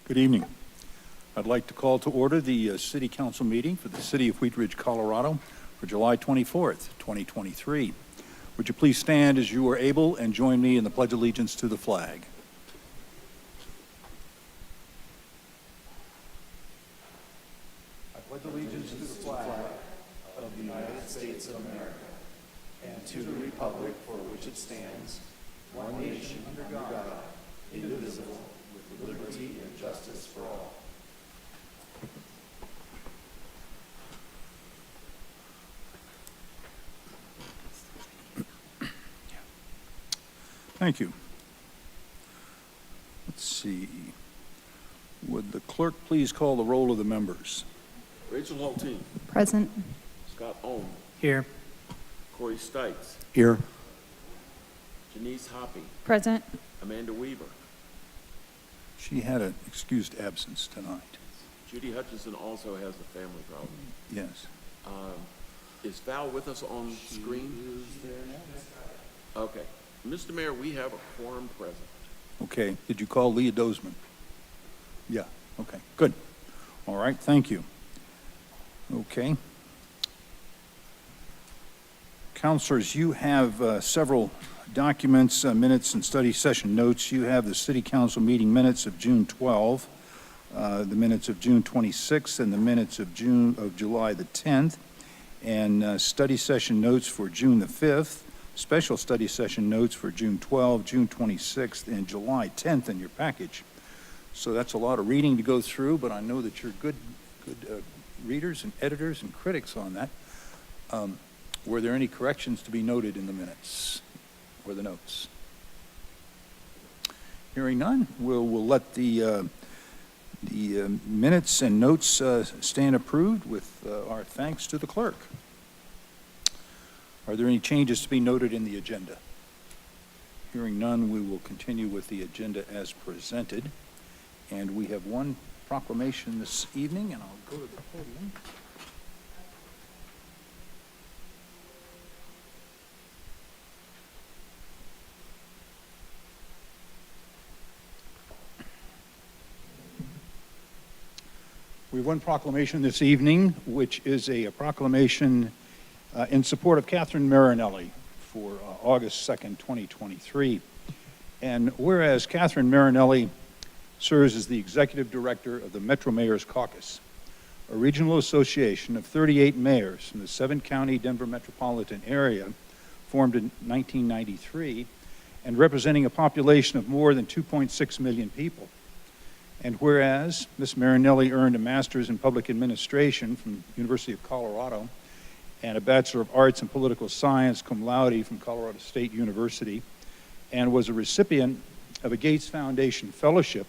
Good evening. I'd like to call to order the City Council meeting for the City of Wheat Ridge, Colorado for July 24th, 2023. Would you please stand as you are able and join me in the Pledge of Allegiance to the flag? I pledge allegiance to the flag of the United States of America and to the republic for which it stands, one nation under God, indivisible, with liberty and justice for all. Thank you. Let's see. Would the clerk please call the roll of the members? Rachel Hulteen. Present. Scott Ohm. Here. Corey Stites. Here. Janice Hoppy. Present. Amanda Weaver. She had an excused absence tonight. Judy Hutchinson also has a family problem. Yes. Is Val with us on screen? Okay. Mr. Mayor, we have a quorum present. Okay. Did you call Leah Dozeman? Yeah. Okay. Good. All right. Thank you. Okay. Counselors, you have several documents, minutes, and study session notes. You have the City Council meeting minutes of June 12, the minutes of June 26, and the minutes of July the 10th, and study session notes for June the 5th, special study session notes for June 12, June 26th, and July 10th in your package. So that's a lot of reading to go through, but I know that you're good readers and editors and critics on that. Were there any corrections to be noted in the minutes or the notes? Hearing none, we'll let the minutes and notes stand approved with our thanks to the clerk. Are there any changes to be noted in the agenda? Hearing none, we will continue with the agenda as presented. And we have one proclamation this evening, and I'll go to the podium. We have one proclamation this evening, which is a proclamation in support of Catherine Marinelli for August 2nd, 2023. And whereas Catherine Marinelli serves as the executive director of the Metro Mayors Caucus, a regional association of 38 mayors from the 7-county Denver metropolitan area formed in 1993 and representing a population of more than 2.6 million people. And whereas Ms. Marinelli earned a master's in public administration from the University of Colorado and a Bachelor of Arts in Political Science cum laude from Colorado State University, and was a recipient of a Gates Foundation Fellowship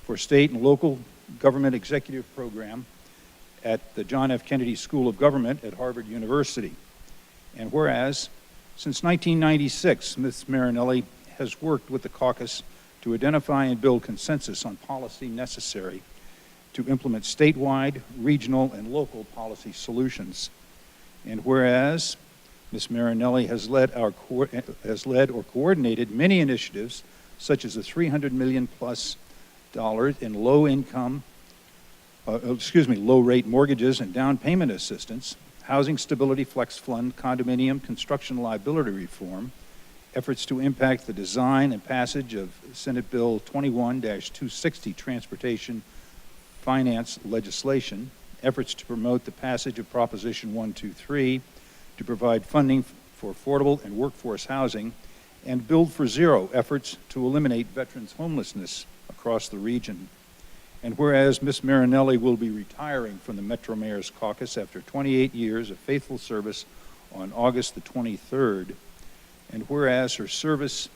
for State and Local Government Executive Program at the John F. Kennedy School of Government at Harvard University. And whereas, since 1996, Ms. Marinelli has worked with the caucus to identify and build consensus on policy necessary to implement statewide, regional, and local policy solutions. And whereas Ms. Marinelli has led or coordinated many initiatives, such as the $300 million plus in low-rate mortgages and down payment assistance, housing stability flex fund, condominium construction liability reform, efforts to impact the design and passage of Senate Bill 21-260 transportation finance legislation, efforts to promote the passage of Proposition 123 to provide funding for affordable and workforce housing, and Build for Zero efforts to eliminate veterans' homelessness across the region. And whereas Ms. Marinelli will be retiring from the Metro Mayors Caucus after 28 years of faithful service on August the 23rd, and whereas her service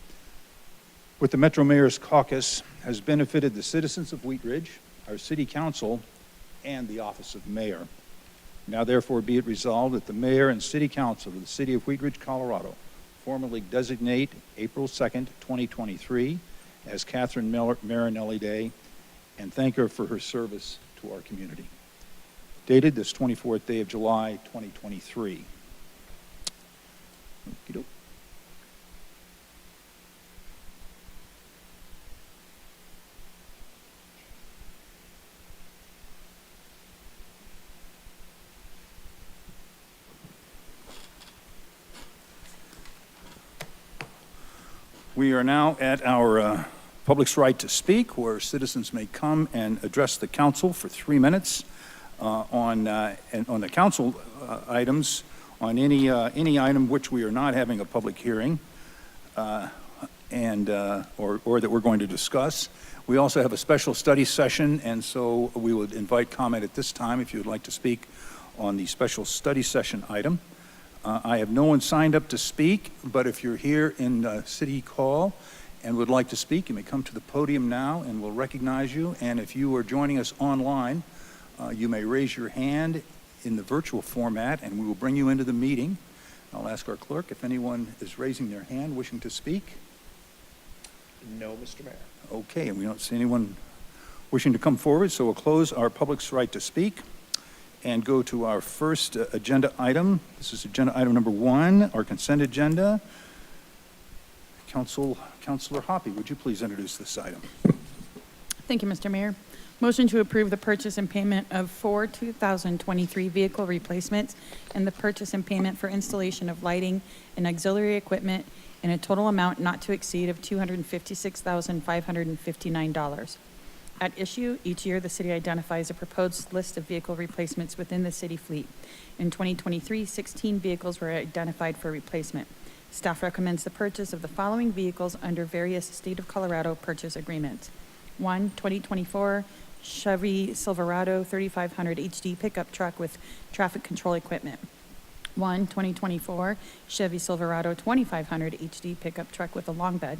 with the Metro Mayors Caucus has benefited the citizens of Wheat Ridge, our City Council, and the Office of Mayor. Now therefore be it resolved that the Mayor and City Council of the City of Wheat Ridge, Colorado formally designate April 2nd, 2023 as Catherine Marinelli Day and thank her for her service to our community. Dated this 24th day of July, 2023. Okey-doke. We are now at our public's right to speak, where citizens may come and address the council for 3 minutes on the council items, on any item which we are not having a public hearing or that we're going to discuss. We also have a special study session, and so we would invite comment at this time if you would like to speak on the special study session item. I have no one signed up to speak, but if you're here in City Hall and would like to speak, you may come to the podium now and we'll recognize you. And if you are joining us online, you may raise your hand in the virtual format and we will bring you into the meeting. I'll ask our clerk if anyone is raising their hand wishing to speak. No, Mr. Mayor. Okay, and we don't see anyone wishing to come forward, so we'll close our public's right to speak and go to our first agenda item. This is agenda item number 1, our consent agenda. Councilor Hoppe, would you please introduce this item? Thank you, Mr. Mayor. Motion to approve the purchase and payment of 4 2023 vehicle replacements and the purchase and payment for installation of lighting and auxiliary equipment in a total amount not to exceed of $256,559. At issue, each year the city identifies a proposed list of vehicle replacements within the city fleet. In 2023, 16 vehicles were identified for replacement. Staff recommends the purchase of the following vehicles under various State of Colorado purchase agreements. 1, 2024 Chevy Silverado 3500 HD pickup truck with traffic control equipment. 1, 2024 Chevy Silverado 2500 HD pickup truck with a long bed.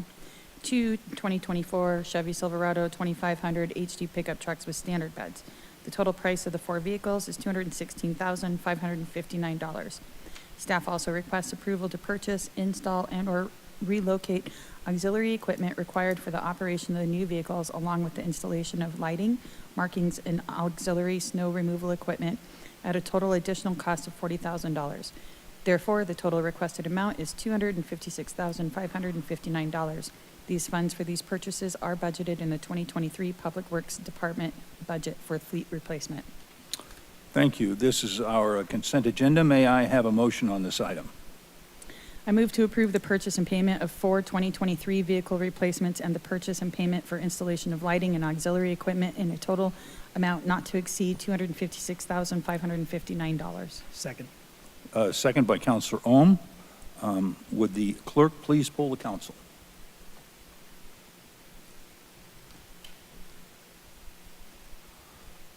2, 2024 Chevy Silverado 2500 HD pickup trucks with standard beds. The total price of the 4 vehicles is $216,559. Staff also requests approval to purchase, install, and/or relocate auxiliary equipment required for the operation of the new vehicles, along with the installation of lighting, markings, and auxiliary snow removal equipment at a total additional cost of $40,000. Therefore, the total requested amount is $256,559. These funds for these purchases are budgeted in the 2023 Public Works Department budget for fleet replacement. Thank you. This is our consent agenda. May I have a motion on this item? I move to approve the purchase and payment of 4 2023 vehicle replacements and the purchase and payment for installation of lighting and auxiliary equipment in a total amount not to exceed $256,559. Second. Second by Councilor Ohm. Would the clerk please poll the council?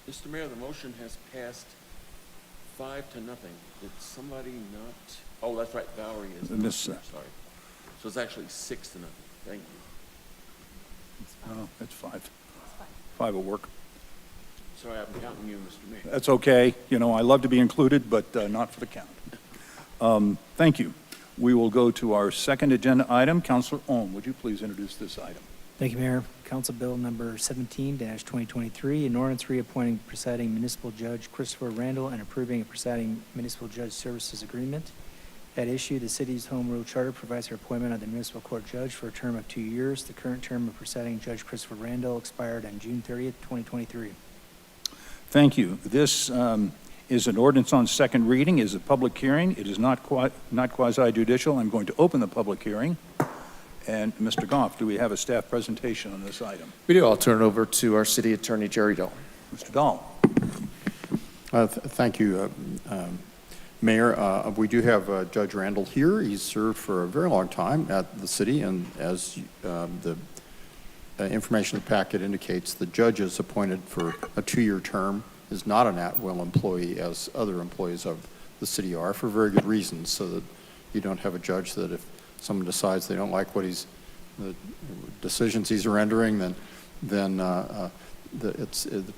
Mr. Mayor, the motion has passed 5-0. Did somebody not? Oh, that's right, Valerie is. Miss, Sorry. So it's actually 6-0. Thank you. Oh, that's 5. 5 will work. Sorry, I'm counting you, Mr. Mayor. That's okay. You know, I love to be included, but not for the count. Thank you. We will go to our second agenda item. Councilor Ohm, would you please introduce this item? Thank you, Mayor. Council Bill number 17-2023, an ordinance reappointing presiding municipal judge Christopher Randall and approving a presiding municipal judge services agreement. At issue, the city's home rule charter provides for appointment of the municipal court judge for a term of 2 years. The current term of presiding judge Christopher Randall expired on June 30th, 2023. Thank you. This is an ordinance on second reading. It is a public hearing. It is not quasi-judicial. I'm going to open the public hearing. And Mr. Goff, do we have a staff presentation on this item? We do. I'll turn it over to our city attorney, Jerry Dahl. Mr. Dahl. Thank you, Mayor. We do have Judge Randall here. He's served for a very long time at the city, and as the information packet indicates, the judge is appointed for a 2-year term, is not an at-will employee as other employees of the city are, for very good reasons, so that you don't have a judge that if someone decides they don't like the decisions he's rendering, then the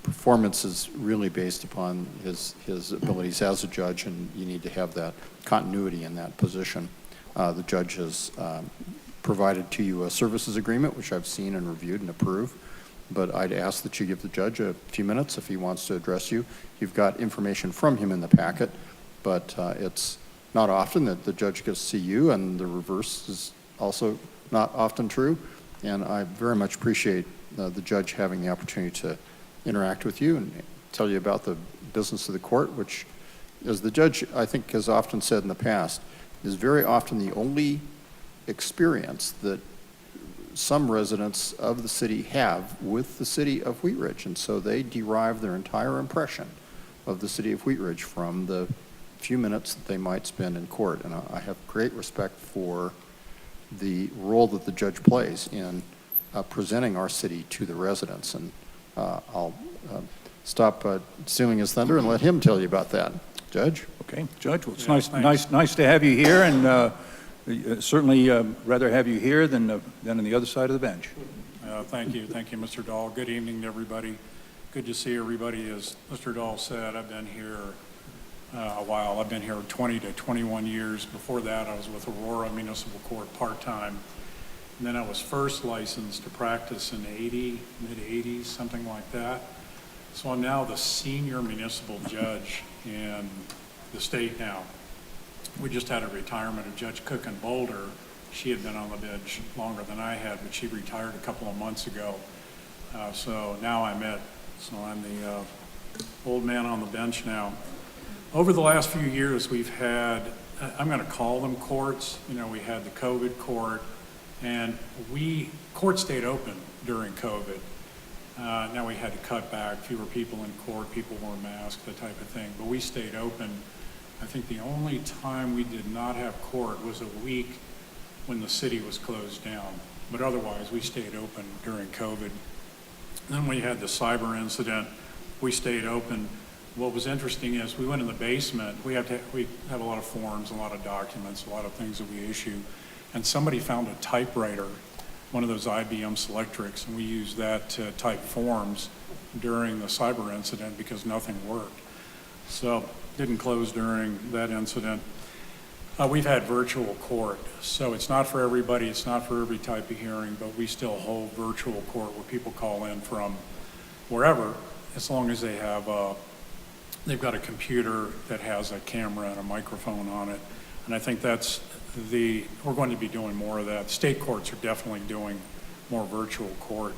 performance is really based upon his abilities as a judge, and you need to have that continuity in that position. The judge has provided to you a services agreement, which I've seen and reviewed and approved, but I'd ask that you give the judge a few minutes if he wants to address you. You've got information from him in the packet, but it's not often that the judge gets to see you, and the reverse is also not often true. And I very much appreciate the judge having the opportunity to interact with you and tell you about the business of the court, which, as the judge, I think, has often said in the past, is very often the only experience that some residents of the city have with the city of Wheat Ridge. And so they derive their entire impression of the city of Wheat Ridge from the few minutes that they might spend in court. And I have great respect for the role that the judge plays in presenting our city to the residents. And I'll stop stealing his thunder and let him tell you about that. Judge? Okay, Judge, well, it's Yeah, nice to have you here, and certainly rather have you here than on the other side of the bench. Thank you, Mr. Dahl. Good evening to everybody. Good to see everybody. As Mr. Dahl said, I've been here a while. I've been here 20 to 21 years. Before that, I was with Aurora Municipal Court part-time. And then I was first licensed to practice in mid-80s, something like that. So I'm now the senior municipal judge in the state now. We just had a retirement of Judge Cook in Boulder. She had been on the bench longer than I had, but she retired a couple of months ago. So now I'm it. So I'm the old man on the bench now. Over the last few years, we've had, I'm going to call them courts. You know, we had the COVID court, and court stayed open during COVID. Now we had to cut back, fewer people in court, people wore masks, that type of thing, but we stayed open. I think the only time we did not have court was a week when the city was closed down, but otherwise we stayed open during COVID. Then we had the cyber incident, we stayed open. What was interesting is we went in the basement, we have a lot of forms, a lot of documents, a lot of things that we issue, and somebody found a typewriter, one of those IBM Selectrics, and we used that to type forms during the cyber incident because nothing worked. So didn't close during that incident. We've had virtual court, so it's not for everybody, it's not for every type of hearing, but we still hold virtual court where people call in from wherever, as long as they have they've got a computer that has a camera and a microphone on it. And I think we're going to be doing more of that. State courts are definitely doing more virtual court.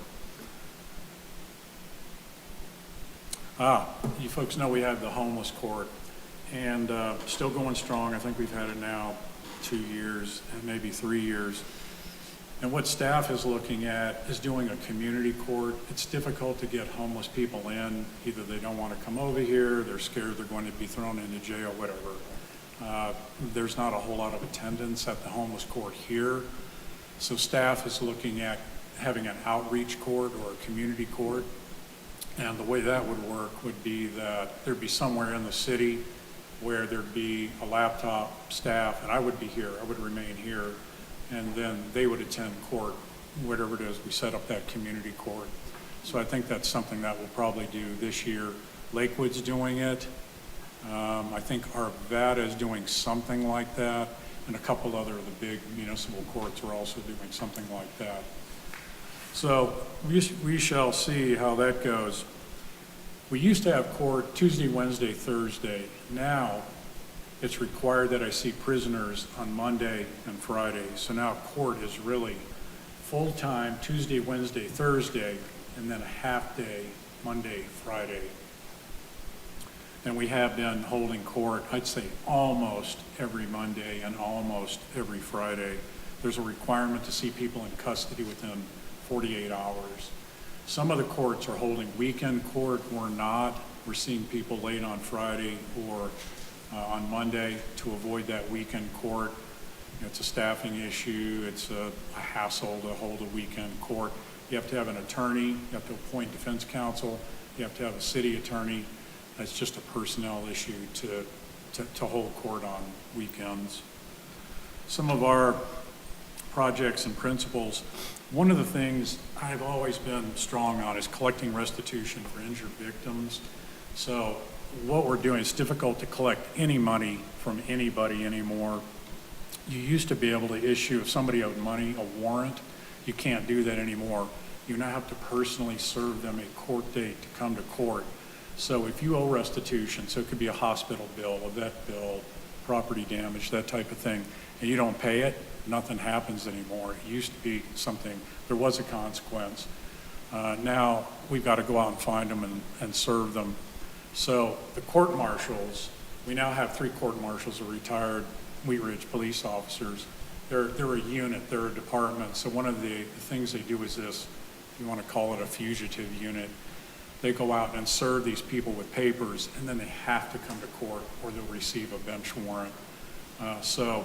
You folks know we have the homeless court, and still going strong. I think we've had it now 2 years and maybe 3 years. And what staff is looking at is doing a community court. It's difficult to get homeless people in. Either they don't want to come over here, they're scared they're going to be thrown into jail, whatever. There's not a whole lot of attendance at the homeless court here. So staff is looking at having an outreach court or a community court. And the way that would work would be that there'd be somewhere in the city where there'd be a laptop staff, and I would be here, I would remain here, and then they would attend court, whatever it is, we set up that community court. So I think that's something that we'll probably do this year. Lakewood's doing it. I think Arvada is doing something like that, and a couple other of the big municipal courts are also doing something like that. So we shall see how that goes. We used to have court Tuesday, Wednesday, Thursday. Now it's required that I see prisoners on Monday and Friday. So now court is really full-time Tuesday, Wednesday, Thursday, and then a half-day Monday, Friday. And we have been holding court, I'd say almost every Monday and almost every Friday. There's a requirement to see people in custody within 48 hours. Some of the courts are holding weekend court, we're not. We're seeing people late on Friday or on Monday to avoid that weekend court. You know, it's a staffing issue, it's a hassle to hold a weekend court. You have to have an attorney, you have to appoint defense counsel, you have to have a city attorney. That's just a personnel issue to hold court on weekends. Some of our projects and principles, one of the things I've always been strong on is collecting restitution for injured victims. So what we're doing, it's difficult to collect any money from anybody anymore. You used to be able to issue, if somebody owed money, a warrant. You can't do that anymore. You now have to personally serve them a court date to come to court. So if you owe restitution, so it could be a hospital bill, a vet bill, property damage, that type of thing, and you don't pay it, nothing happens anymore. It used to be something, there was a consequence. Now we've got to go out and find them and serve them. So the court marshals, we now have 3 court marshals are retired Wheat Ridge police officers. they're a unit, they're a department. So one of the things they do is this, if you want to call it a fugitive unit, they go out and serve these people with papers, and then they have to come to court or they'll receive a bench warrant. So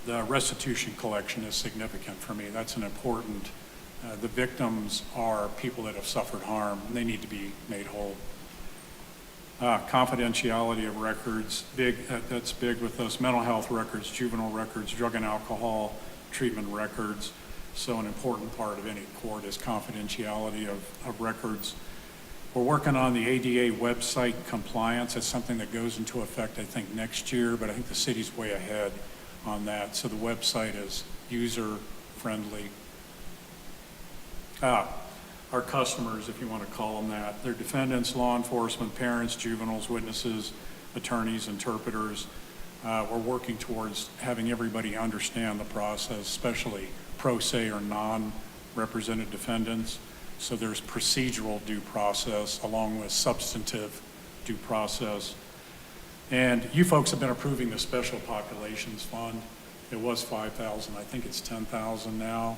the restitution collection is significant for me. That's an important, the victims are people that have suffered harm, and they need to be made whole. Confidentiality of records, that's big with us. Mental health records, juvenile records, drug and alcohol treatment records. So an important part of any court is confidentiality of records. We're working on the ADA website compliance. It's something that goes into effect, I think, next year, but I think the city's way ahead on that. So the website is user-friendly. Our customers, if you want to call them that, they're defendants, law enforcement, parents, juveniles, witnesses, attorneys, interpreters. We're working towards having everybody understand the process, especially pro se or non-represented defendants. So there's procedural due process along with substantive due process. And you folks have been approving the Special Populations Fund. It was $5,000, I think it's $10,000 now.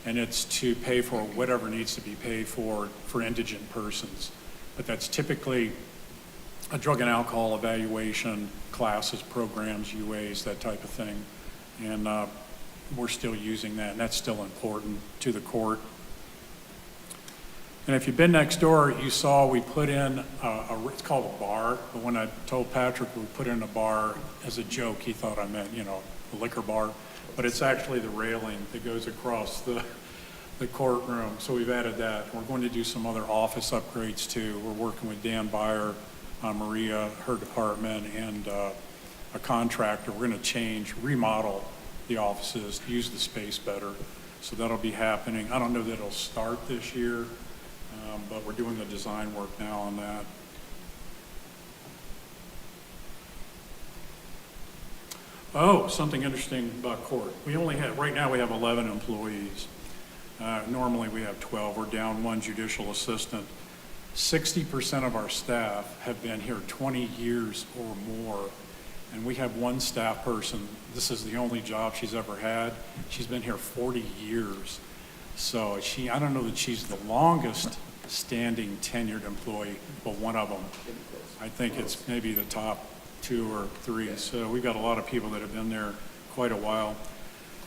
And it's to pay for whatever needs to be paid for indigent persons. But that's typically a drug and alcohol evaluation, classes, programs, UAs, that type of thing. And we're still using that, and that's still important to the court. And if you've been next door, you saw we put in it's called a bar, but when I told Patrick we put in a bar as a joke, he thought I meant, a liquor bar, but it's actually the railing that goes across the courtroom, so we've added that. We're going to do some other office upgrades too. We're working with Dan Byer, Maria, her department, and a contractor. We're going to remodel the offices, use the space better, so that'll be happening. I don't know that it'll start this year, but we're doing the design work now on that. Oh, something interesting about court. Right now we have 11 employees. Normally we have 12. We're down one judicial assistant. 60% of our staff have been here 20 years or more, and we have one staff person. This is the only job she's ever had. She's been here 40 years. So I don't know that she's the longest standing tenured employee, but one of them. I think it's maybe the top 2 or 3. So we've got a lot of people that have been there quite a while.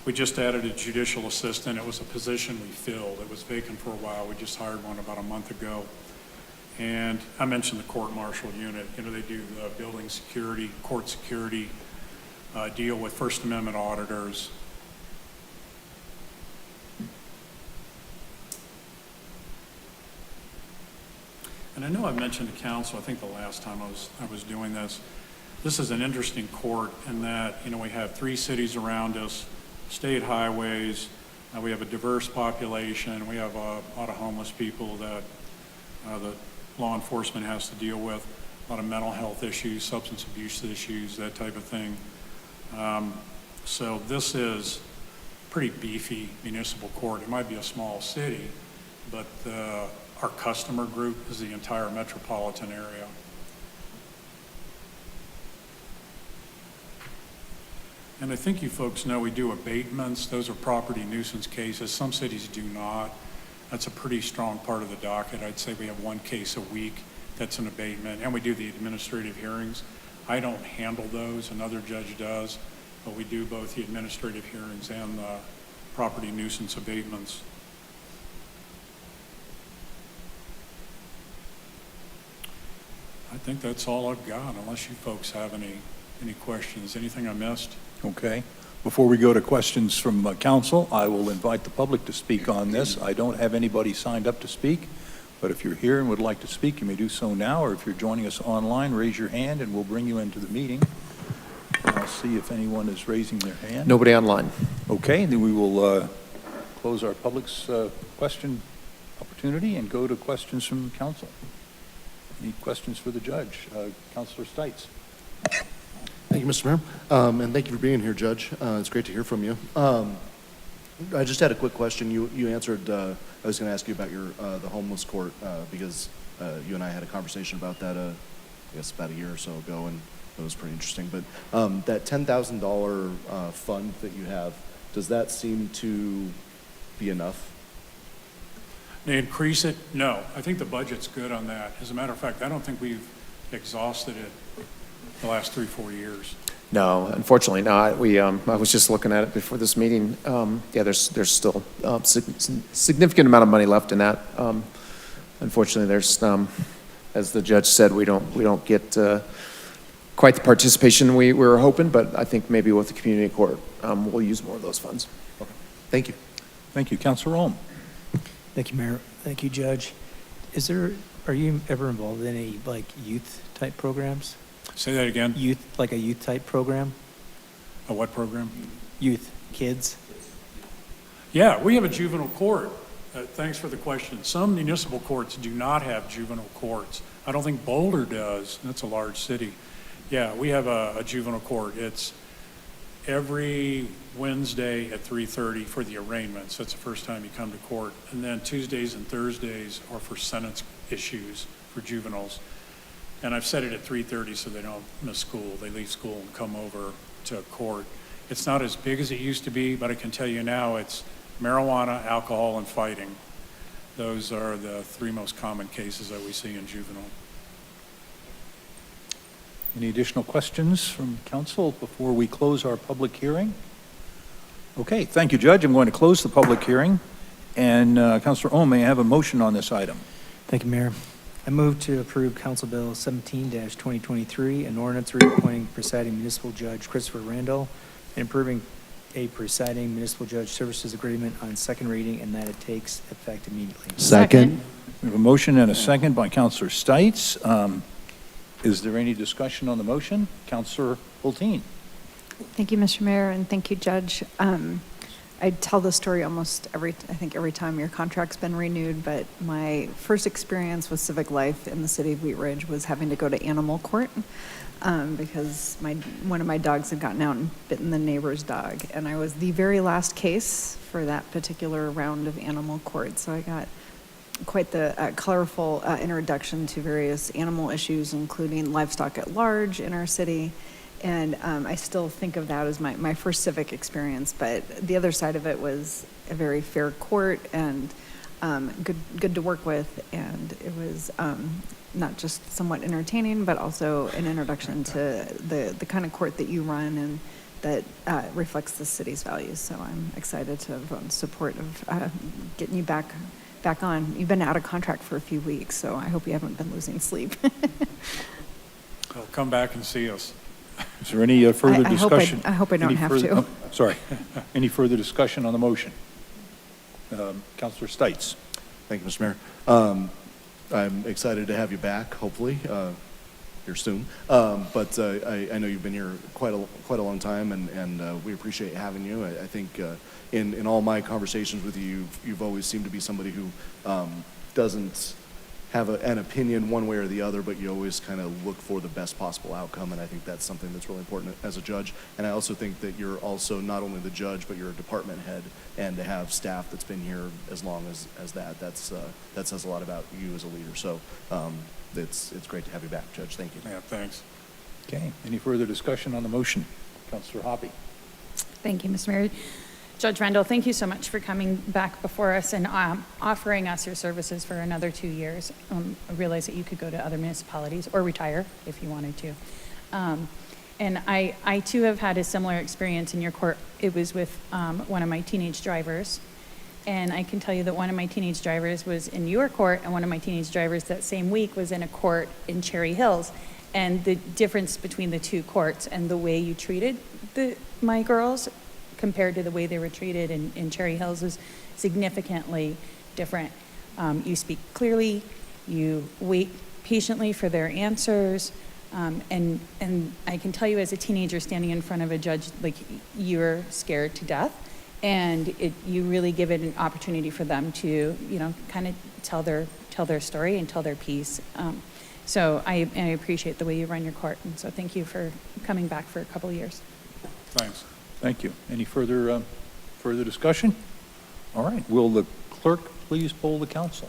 We just added a judicial assistant. It was a position we filled. It was vacant for a while. We just hired one about a month ago. And I mentioned the court martial unit. They do the building security, court security, deal with First Amendment auditors. And I know I've mentioned to council, I think the last time I was doing this. This is an interesting court in that, we have 3 cities around us, state highways, we have a diverse population, we have a lot of homeless people that the law enforcement has to deal with, a lot of mental health issues, substance abuse issues, that type of thing. So this is pretty beefy municipal court. It might be a small city, but our customer group is the entire metropolitan area. And I think you folks know we do abatements. Those are property nuisance cases. Some cities do not. That's a pretty strong part of the docket. I'd say we have 1 case a week that's an abatement, and we do the administrative hearings. I don't handle those, another judge does, but we do both the administrative hearings and the property nuisance abatements. I think that's all I've got, unless you folks have any questions. Anything I missed? Okay. Before we go to questions from council, I will invite the public to speak on this. I don't have anybody signed up to speak, but if you're here and would like to speak, you may do so now, or if you're joining us online, raise your hand and we'll bring you into the meeting. I'll see if anyone is raising their hand. Nobody online. Okay, then we will close our public's question opportunity and go to questions from council. Any questions for the judge? Councilor Stites. Thank you, Mr. Mayor, and thank you for being here, Judge. It's great to hear from you. I just had a quick question. You answered, I was going to ask you about the homeless court because you and I had a conversation about that, I guess about a year or so ago, and was pretty interesting. But that $10,000 fund that you have, does that seem to be enough? They increase it? No. I think the budget's good on that. As a matter of fact, I don't think we've exhausted it the last 3-4 years. No, unfortunately not. I was just looking at it before this meeting. Yeah, there's still significant amount of money left in that. Unfortunately, there's, as the judge said, we don't get quite the participation we were hoping, but I think maybe with the community court, we'll use more of those funds. Thank you. Thank you. Counselor Ohm? Thank you, Mayor. Thank you, Judge. Are you ever involved in any, like, youth-type programs? Say that again? Like a youth-type program? A what program? Youth, kids? Yeah, we have a juvenile court. Thanks for the question. Some municipal courts do not have juvenile courts. I don't think Boulder does. That's a large city. Yeah, we have a juvenile court. It's every Wednesday at 3:30 for the arraignments. That's the first time you come to court. And then Tuesdays and Thursdays are for sentence issues for juveniles. And I've set it at 3:30 so they don't miss school. They leave school and come over to court. It's not as big as it used to be, but I can tell you now it's marijuana, alcohol, and fighting. Those are the 3 most common cases that we see in juvenile. Any additional questions from council before we close our public hearing? Okay, thank you, Judge. I'm going to close the public hearing. And Counselor Ohm, may I have a motion on this item? Thank you, Mayor. I move to approve Council Bill 17-2023, an ordinance reappointing presiding municipal judge Christopher Randall and approving a presiding municipal judge services agreement on second reading and that it takes effect immediately. Second. We have a motion and a second by Counselor Stites. Is there any discussion on the motion? Counselor Hulteen? Thank you, Mr. Mayor, and thank you, Judge. I tell the story almost every time your contract's been renewed, but my first experience with civic life in the city of Wheat Ridge was having to go to animal court because one of my dogs had gotten out and bitten the neighbor's dog, and I was the very last case for that particular round of animal court, so I got quite the colorful introduction to various animal issues, including livestock at large in our city. And I still think of that as my first civic experience, but the other side of it was a very fair court and good to work with, and it was not just somewhat entertaining, but also an introduction to the kind of court that you run and that reflects the city's values. So I'm excited to vote in support of getting you back on. You've been out of contract for a few weeks, so I hope you haven't been losing sleep. Well, come back and see us. Is there any further discussion? I hope I don't Any have further- to. oh, sorry. Any further discussion on the motion? Counselor Stites? Thank you, Mr. Mayor. I'm excited to have you back, hopefully, here soon. But I know you've been here quite a long time, and we appreciate having you. I think in all my conversations with you, you've always seemed to be somebody who doesn't have an opinion one way or the other, but you always kind of look for the best possible outcome, and I think that's something that's really important as a judge. And I also think that you're also not only the judge, but you're a department head, and to have staff that's been here as long as that says a lot about you as a leader. So it's great to have you back, Judge. Thank you. Yeah, thanks. Okay. Any further discussion on the motion? Counselor Hoppe? Thank you, Mr. Mayor. Judge Randall, thank you so much for coming back before us and offering us your services for another 2 years. I realize that you could go to other municipalities or retire if you wanted to. And I too have had a similar experience in your court. It was with one of my teenage drivers. And I can tell you that one of my teenage drivers was in your court, and one of my teenage drivers that same week was in a court in Cherry Hills. And the difference between the two courts and the way you treated my girls compared to the way they were treated in Cherry Hills is significantly different. You speak clearly, you wait patiently for their answers, and I can tell you as a teenager standing in front of a judge, like, you're scared to death, and you really give it an opportunity for them to, kind of tell their story and tell their piece. So I appreciate the way you run your court, and so thank you for coming back for a couple of years. Thanks. Thank you. Any further discussion? All right. Will the clerk please poll the council?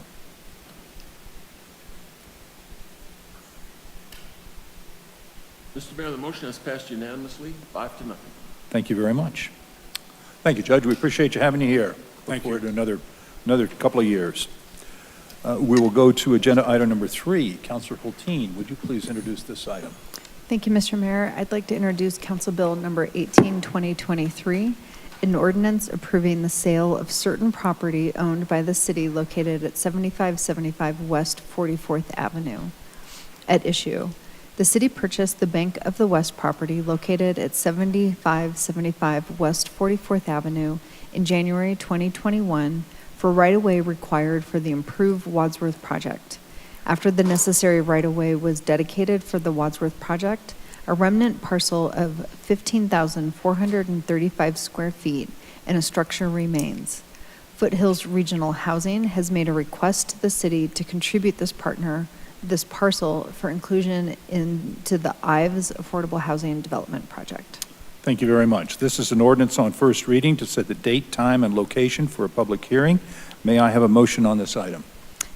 Mr. Mayor, the motion has passed unanimously, 5-0. Thank you very much. Thank you, Judge. We appreciate you having you here. Thank you. Look forward to another couple of years. We will go to agenda item number 3. Counselor Hulteen, would you please introduce this item? Thank you, Mr. Mayor. I'd like to introduce Council Bill number 18, 2023, an ordinance approving the sale of certain property owned by the city located at 7575 West 44th Avenue. At issue, the city purchased the Bank of the West property located at 7575 West 44th Avenue in January 2021 for right-of-way required for the improved Wadsworth project. After the necessary right-of-way was dedicated for the Wadsworth project, a remnant parcel of 15,435 square feet and a structure remains. Foothills Regional Housing has made a request to the city to contribute this parcel for inclusion into the Ives Affordable Housing Development Project. Thank you very much. This is an ordinance on first reading to set the date, time, and location for a public hearing. May I have a motion on this item?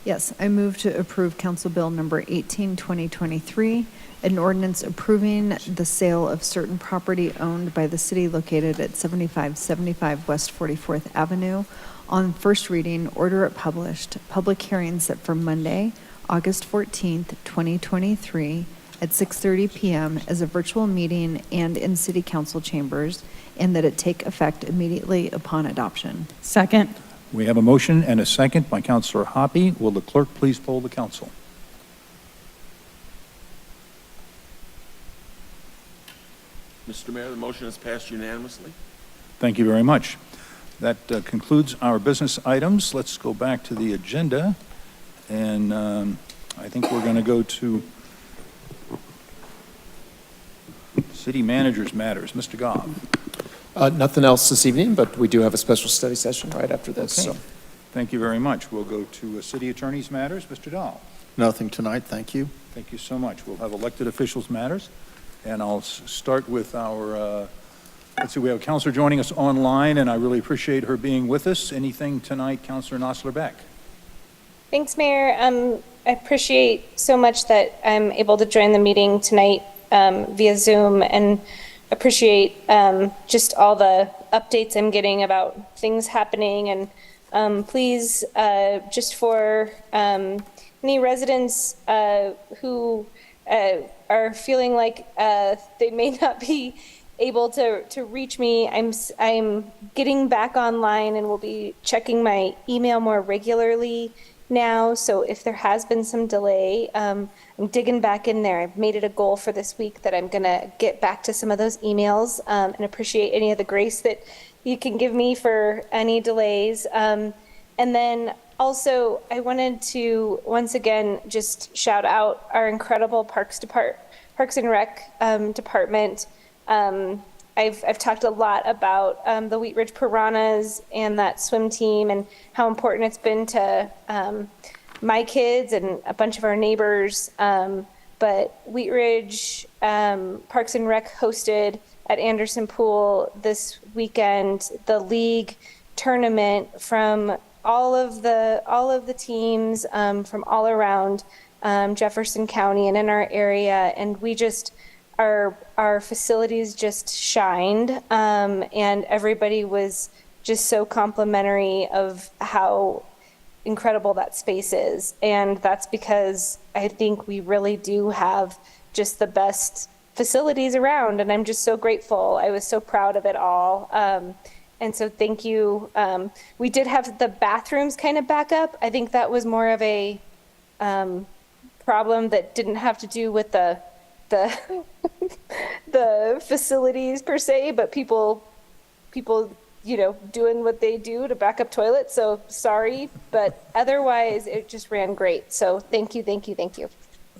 Yes, I move to approve Council Bill number 18, 2023, an ordinance approving the sale of certain property owned by the city located at 7575 West 44th Avenue on first reading, order it published, public hearing set for Monday, August 14th, 2023, at 6:30 p.m. as a virtual meeting and in city council chambers, and that it take effect immediately upon adoption. Second. We have a motion and a second by Counselor Hoppe. Will the clerk please poll the council? Mr. Mayor, the motion has passed unanimously. Thank you very much. That concludes our business items. Let's go back to the agenda, and I think we're going to go to City Manager's Matters. Mr. Goff. Nothing else this evening, but we do have a special study session right after this, Okay. so. Thank you very much. We'll go to City Attorney's Matters. Mr. Dahl. Nothing tonight, thank you. Thank you so much. We'll have Elected Officials Matters, and I'll start with our, let's see, we have a counselor joining us online, and I really appreciate her being with us. Anything tonight, Counselor Nosler-Beck? Thanks, Mayor. I appreciate so much that I'm able to join the meeting tonight via Zoom, and appreciate just all the updates I'm getting about things happening. And please, just for any residents who are feeling like they may not be able to reach me, I'm getting back online and will be checking my email more regularly now. So if there has been some delay, I'm digging back in there. I've made it a goal for this week that I'm going to get back to some of those emails, and appreciate any of the grace that you can give me for any delays. And then also, I wanted to once again just shout out our incredible Parks and Rec department. I've talked a lot about the Wheat Ridge Piranhas and that swim team and how important it's been to my kids and a bunch of our neighbors. But Wheat Ridge Parks and Rec hosted at Anderson Pool this weekend the league tournament from all of the teams from all around Jefferson County and in our area, and we just our facilities just shined, and everybody was just so complimentary of how incredible that space is. And that's because I think we really do have just the best facilities around, and I'm just so grateful. I was so proud of it all. And so thank you. We did have the bathrooms kind of back up. I think that was more of a problem that didn't have to do with the the facilities per se, but people, doing what they do to back up toilets. So sorry, but otherwise it just ran great. So thank you.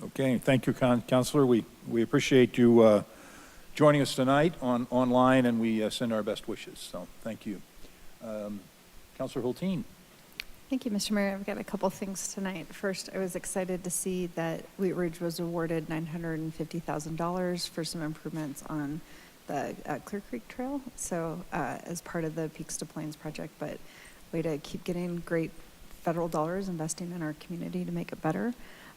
Okay, thank you, Counselor. We appreciate you joining us tonight online, and we send our best wishes. So thank you. Counselor Hulteen. Thank you, Mr. Mayor. I've got a couple things tonight. First, I was excited to see that Wheat Ridge was awarded $950,000 for some improvements on the Clear Creek Trail, so as part of the Peaks to Plains project, but way to keep getting great federal dollars investing in our community to make it better.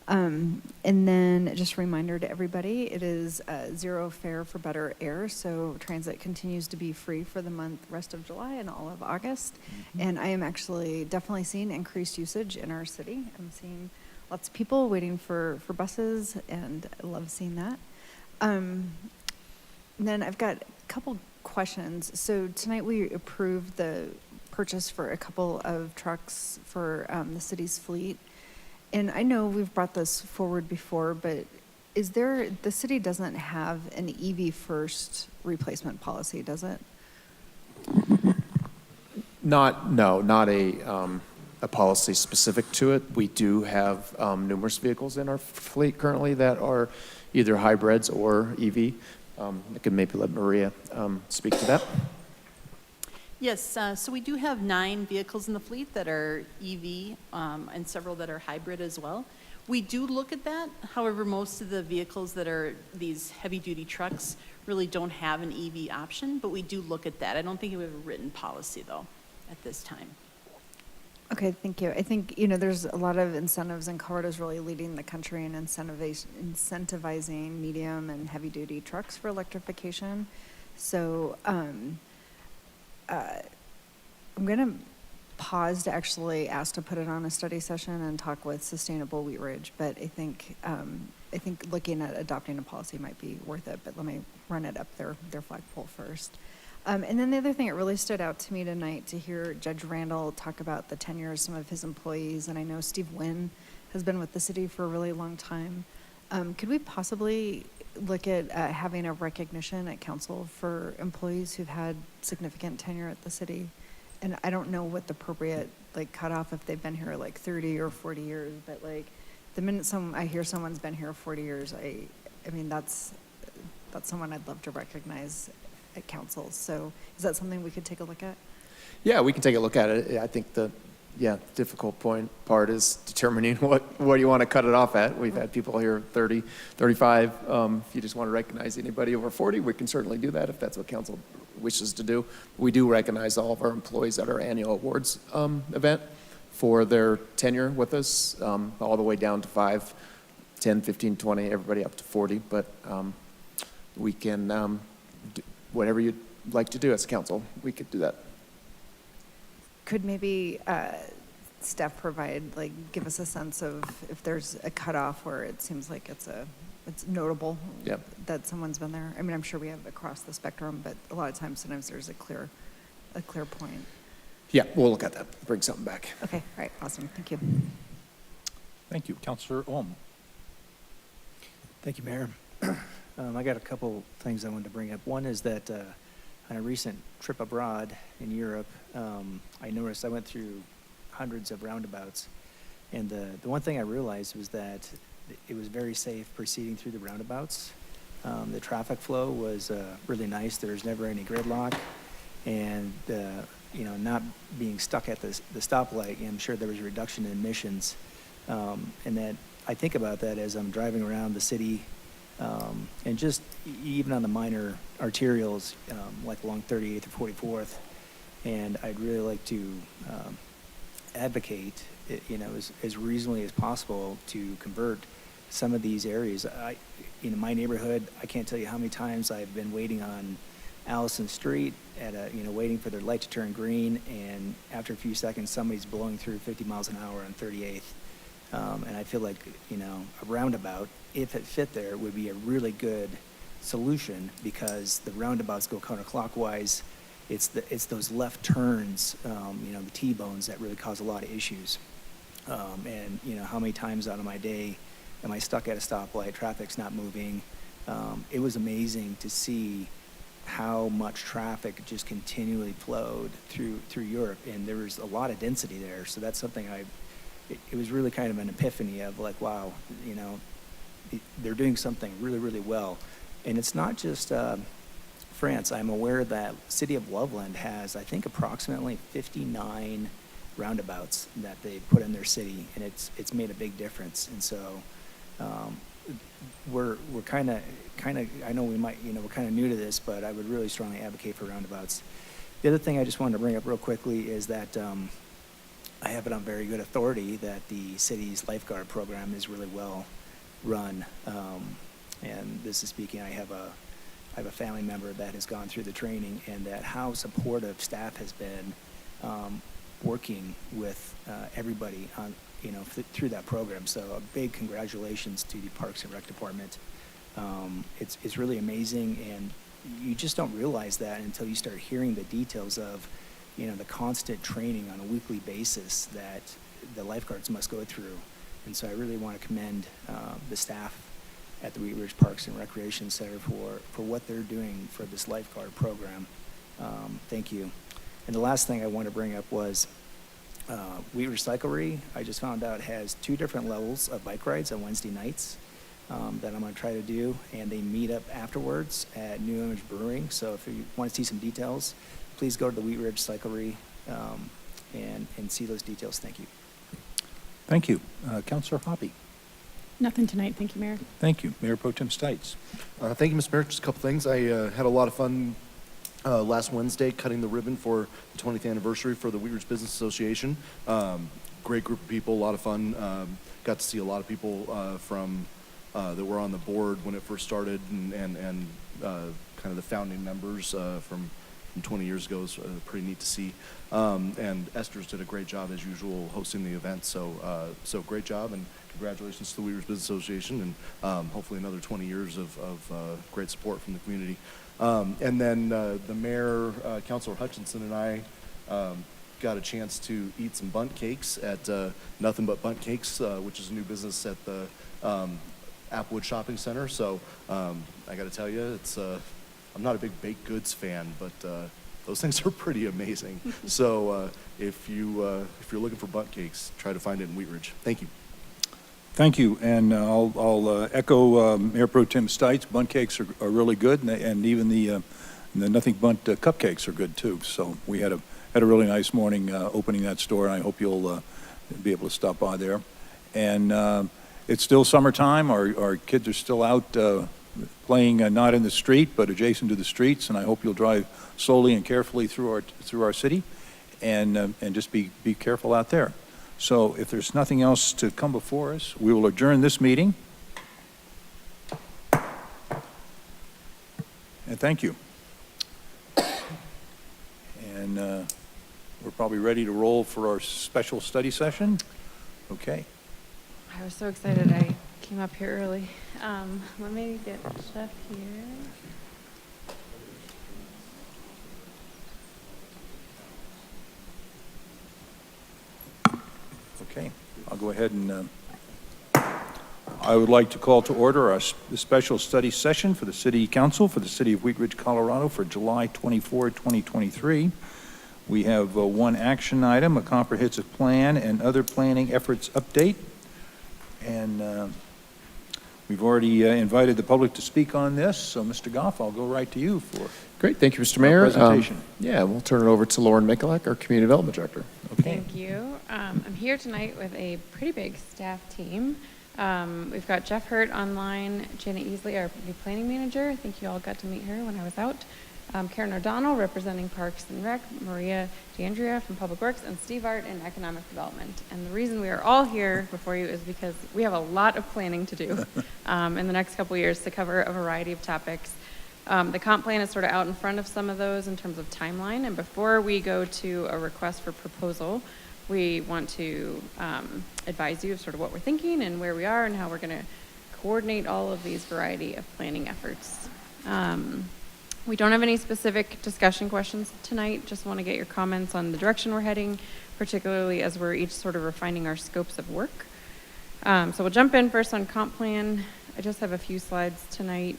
And then just a reminder to everybody, it is zero fare for better air, so transit continues to be free for the rest of July and all of August. And I am actually definitely seeing increased usage in our city. I'm seeing lots of people waiting for buses, and I love seeing that. And then I've got a couple questions. So tonight we approved the purchase for a couple of trucks for the city's fleet. And I know we've brought this forward before, but the city doesn't have an EV first replacement policy, does it? Not a policy specific to it. We do have numerous vehicles in our fleet currently that are either hybrids or EV. I could maybe let Maria speak to that. Yes, so we do have 9 vehicles in the fleet that are EV and several that are hybrid as well. We do look at that. However, most of the vehicles that are these heavy-duty trucks really don't have an EV option, but we do look at that. I don't think we have a written policy, though, at this time. Okay, thank you. I think, there's a lot of incentives, and Colorado's really leading the country in incentivizing medium and heavy-duty trucks for electrification. So I'm going to pause to actually ask to put it on a study session and talk with Sustainable Wheat Ridge, but I think looking at adopting a policy might be worth it, but let me run it up their flagpole first. And then the other thing, it really stood out to me tonight to hear Judge Randall talk about the tenure of some of his employees, and I know Steve Wynn has been with the city for a really long time. Could we possibly look at having a recognition at council for employees who've had significant tenure at the city? And I don't know what the appropriate cutoff, if they've been here 30 or 40 years, but the minute I hear someone's been here 40 years, I mean that's someone I'd love to recognize at council. So is that something we could take a look at? Yeah, we can take a look at it. I think the difficult part is determining what you want to cut it off at. We've had people here 30, 35. If you just want to recognize anybody over 40, we can certainly do that if that's what council wishes to do. We do recognize all of our employees at our annual awards event for their tenure with us, all the way down to 5, 10, 15, 20, everybody up to 40. But we can, do whatever you'd like to do as a council, we could do that. Could maybe staff provide, give us a sense of if there's a cutoff where it seems like it's notable that someone's been there? I mean, I'm sure we have across the spectrum, but a lot of times, sometimes there's a clear point. Yeah, we'll look at that, bring something back. Okay, all right, awesome, thank you. Thank you. Councilor Ohm. Thank you, Mayor. I got a couple things I wanted to bring up. One is that on a recent trip abroad in Europe, I noticed I went through hundreds of roundabouts, and the one thing I realized was that it was very safe proceeding through the roundabouts. The traffic flow was really nice. There was never any gridlock, and not being stuck at the stoplight. I'm sure there was a reduction in emissions, and that I think about that as I'm driving around the city. And just even on the minor arterials, like along 38th or 44th, and I'd really like to advocate, as reasonably as possible to convert some of these areas. In my neighborhood, I can't tell you how many times I've been waiting on Allison Street waiting for their light to turn green, and after a few seconds, somebody's blowing through 50 miles an hour on 38th. And I feel like, a roundabout, if it fit there, would be a really good solution, because the roundabouts go counterclockwise. It's those left turns, the T-bones that really cause a lot of issues. And how many times out of my day am I stuck at a stoplight, traffic's not moving? It was amazing to see how much traffic just continually flowed through Europe, and there was a lot of density there. So that's something it was really kind of an epiphany of wow, they're doing something really, really well. And it's not just France. I'm aware that City of Loveland has, I think, approximately 59 roundabouts that they put in their city, and it's made a big difference. And so we're kind of, I know we might, we're kind of new to this, but I would really strongly advocate for roundabouts. The other thing I just wanted to bring up real quickly is that I have it on very good authority that the city's lifeguard program is really well run. And this is speaking, I have a family member that has gone through the training, and that how supportive staff has been working with everybody on, through that program. So a big congratulations to the Parks and Rec Department. It's really amazing, and you just don't realize that until you start hearing the details of, the constant training on a weekly basis that the lifeguards must go through. And so I really want to commend the staff at the Wheat Ridge Parks and Recreation Center for what they're doing for this lifeguard program. Thank you. And the last thing I want to bring up was Wheat Ridge Cyclery, I just found out, has 2 different levels of bike rides on Wednesday nights that I'm going to try to do, and they meet up afterwards at New Image Brewing. So if you want to see some details, please go to the Wheat Ridge Cyclery and see those details. Thank you. Thank you. Councilor Hoppy. Nothing tonight, thank you, Mayor. Thank you. Mayor Pro Tem Stites. Thank you, Mr. Mayor. Just a couple things. I had a lot of fun last Wednesday cutting the ribbon for the 20th anniversary for the Wheat Ridge Business Association. Great group of people, a lot of fun. Got to see a lot of people from that were on the board when it first started, and kind of the founding members from 20 years ago. It was pretty neat to see. And Esther's did a great job as usual hosting the event. So great job, and congratulations to the Wheat Ridge Business Association, and hopefully another 20 years of great support from the community. And then the mayor, Councilor Hutchinson, and I got a chance to eat some bundt cakes at Nothing But Bundt Cakes, which is a new business at the Applewood Shopping Center. So I got to tell you, I'm not a big baked goods fan, but those things are pretty amazing. So if you're looking for bundt cakes, try to find it in Wheat Ridge. Thank you. Thank you, and I'll echo Mayor Pro Tem Stites. Bundt cakes are really good, and even the Nothing Bundt cupcakes are good too. So we had a really nice morning opening that store, and I hope you'll be able to stop by there. And it's still summertime. Our kids are still out playing not in the street but adjacent to the streets, and I hope you'll drive slowly and carefully through our city, and just be careful out there. So if there's nothing else to come before us, we will adjourn this meeting. And thank you. And we're probably ready to roll for our special study session. Okay. I was so excited I came up here early. Let me get Jeff here. Okay, I'll go ahead and I would like to call to order our special study session for the City Council for the City of Wheat Ridge, Colorado for July 24, 2023. We have one action item, a comprehensive plan and other planning efforts update. And we've already invited the public to speak on this. So, Mr. Goff, I'll go right to you for Great, thank you, Mr. Mayor. presentation. Yeah, we'll turn it over to Lauren Mikulak, our Community Development Director. Okay. Thank you. I'm here tonight with a pretty big staff team. We've got Jeff Hurt online, Janet Easley, our new planning manager. I think you all got to meet her when I was out. Karen O'Donnell, representing Parks and Rec, Maria DeAndrea from Public Works, and Steve Art in Economic Development. And the reason we are all here before you is because we have a lot of planning to do in the next couple years to cover a variety of topics. The comp plan is sort of out in front of some of those in terms of timeline. And before we go to a request for proposal, we want to advise you of sort of what we're thinking and where we are and how we're going to coordinate all of these variety of planning efforts. We don't have any specific discussion questions tonight, just want to get your comments on the direction we're heading, particularly as we're each sort of refining our scopes of work. So we'll jump in first on comp plan. I just have a few slides tonight.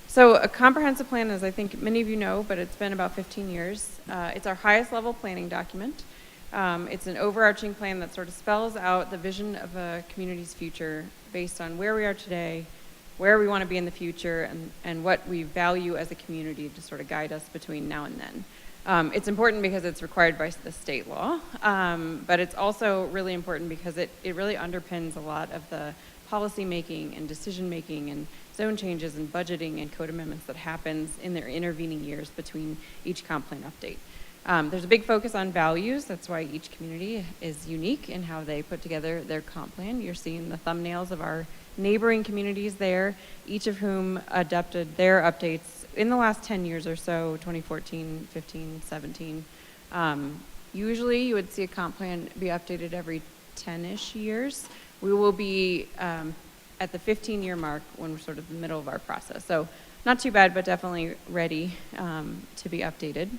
So a comprehensive plan, as I think many of you know, but it's been about 15 years. It's our highest level planning document. It's an overarching plan that sort of spells out the vision of a community's future based on where we are today, where we want to be in the future, and what we value as a community to sort of guide us between now and then. It's important because it's required by the state law, but it's also really important because it really underpins a lot of the policy making and decision making and zone changes and budgeting and code amendments that happens in their intervening years between each comp plan update. There's a big focus on values. That's why each community is unique in how they put together their comp plan. You're seeing the thumbnails of our neighboring communities there, each of whom adapted their updates in the last 10 years or so, 2014, 15, 17. Usually you would see a comp plan be updated every 10-ish years. We will be at the 15-year mark when we're sort of in the middle of our process. So not too bad, but definitely ready to be updated.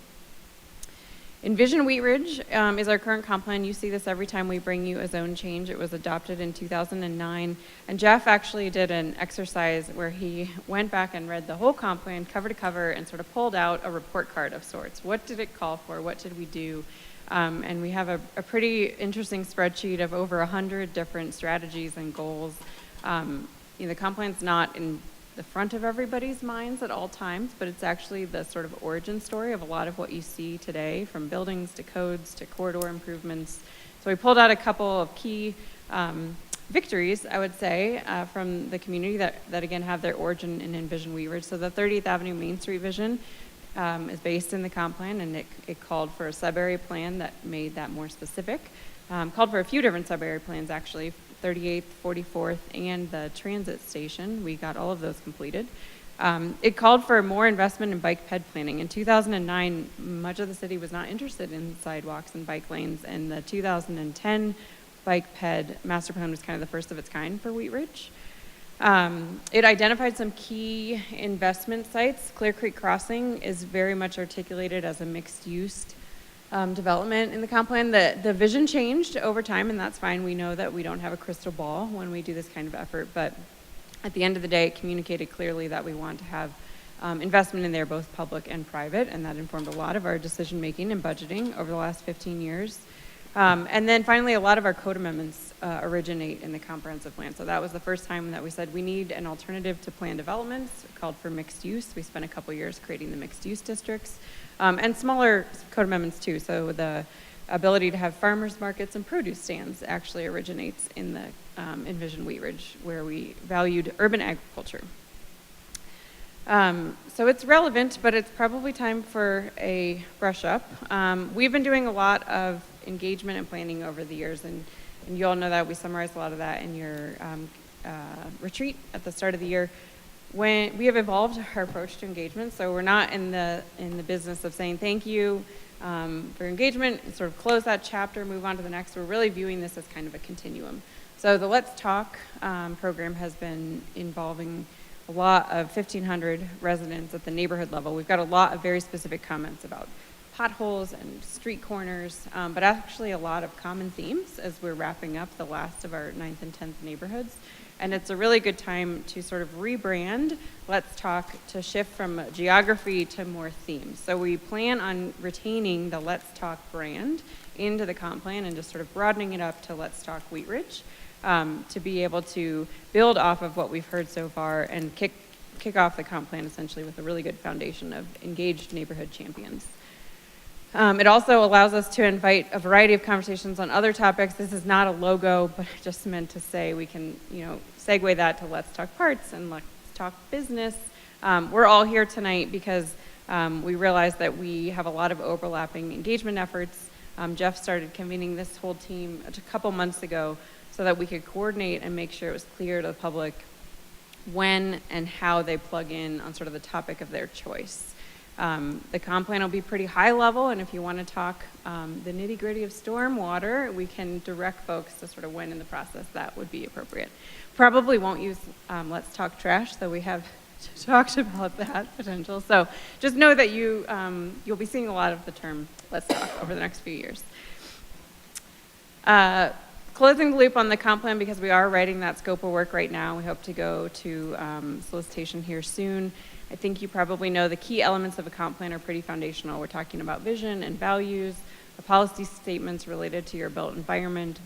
Envision Wheat Ridge is our current comp plan. You see this every time we bring you a zone change. It was adopted in 2009. And Jeff actually did an exercise where he went back and read the whole comp plan cover to cover and sort of pulled out a report card of sorts. What did it call for? What did we do? And we have a pretty interesting spreadsheet of over 100 different strategies and goals. The comp plan's not in the front of everybody's minds at all times, but it's actually the sort of origin story of a lot of what you see today, from buildings to codes to corridor improvements. So we pulled out a couple of key victories, I would say, from the community that again have their origin in Envision Wheat Ridge. So the 30th Avenue Main Street vision is based in the comp plan, and it called for a sub-area plan that made that more specific. Called for a few different sub-area plans, actually, 38th, 44th, and the transit station. We got all of those completed. It called for more investment in bike ped planning. In 2009, much of the city was not interested in sidewalks and bike lanes, and the 2010 bike ped master plan was kind of the first of its kind for Wheat Ridge. It identified some key investment sites. Clear Creek Crossing is very much articulated as a mixed-use development in the comp plan. The vision changed over time, and that's fine. We know that we don't have a crystal ball when we do this kind of effort, but at the end of the day, it communicated clearly that we want to have investment in there, both public and private, and that informed a lot of our decision-making and budgeting over the last 15 years. And then finally, a lot of our code amendments originate in the comprehensive plan. So that was the first time that we said we need an alternative to plan developments. It called for mixed use. We spent a couple years creating the mixed use districts. And smaller code amendments too. So the ability to have farmers markets and produce stands actually originates in the Envision Wheat Ridge, where we valued urban agriculture. So it's relevant, but it's probably time for a brush up. We've been doing a lot of engagement and planning over the years, and you all know that. We summarized a lot of that in your retreat at the start of the year. When we have evolved our approach to engagement, so we're not in the business of saying thank you for engagement and sort of close that chapter, move on to the next. We're really viewing this as kind of a continuum. So the Let's Talk program has been involving a lot of 1,500 residents at the neighborhood level. We've got a lot of very specific comments about potholes and street corners, but actually a lot of common themes as we're wrapping up the last of our 9th and 10th neighborhoods. And it's a really good time to sort of rebrand Let's Talk to shift from geography to more themes. So we plan on retaining the Let's Talk brand into the comp plan and just sort of broadening it up to Let's Talk Wheat Ridge to be able to build off of what we've heard so far and kick off the comp plan essentially with a really good foundation of engaged neighborhood champions. It also allows us to invite a variety of conversations on other topics. This is not a logo, but just meant to say we can, segue that to Let's Talk Parts and Let's Talk Business. We're all here tonight because we realized that we have a lot of overlapping engagement efforts. Jeff started convening this whole team a couple months ago so that we could coordinate and make sure it was clear to the public when and how they plug in on sort of the topic of their choice. The comp plan will be pretty high level, and if you want to talk the nitty gritty of stormwater, we can direct folks to sort of when in the process that would be appropriate. Probably won't use Let's Talk Trash, though we have talked about that potential. So just know that you'll be seeing a lot of the term Let's Talk over the next few years. Closing the loop on the comp plan, because we are writing that scope of work right now. We hope to go to solicitation here soon. I think you probably know the key elements of a comp plan are pretty foundational. We're talking about vision and values, the policy statements related to your built environment.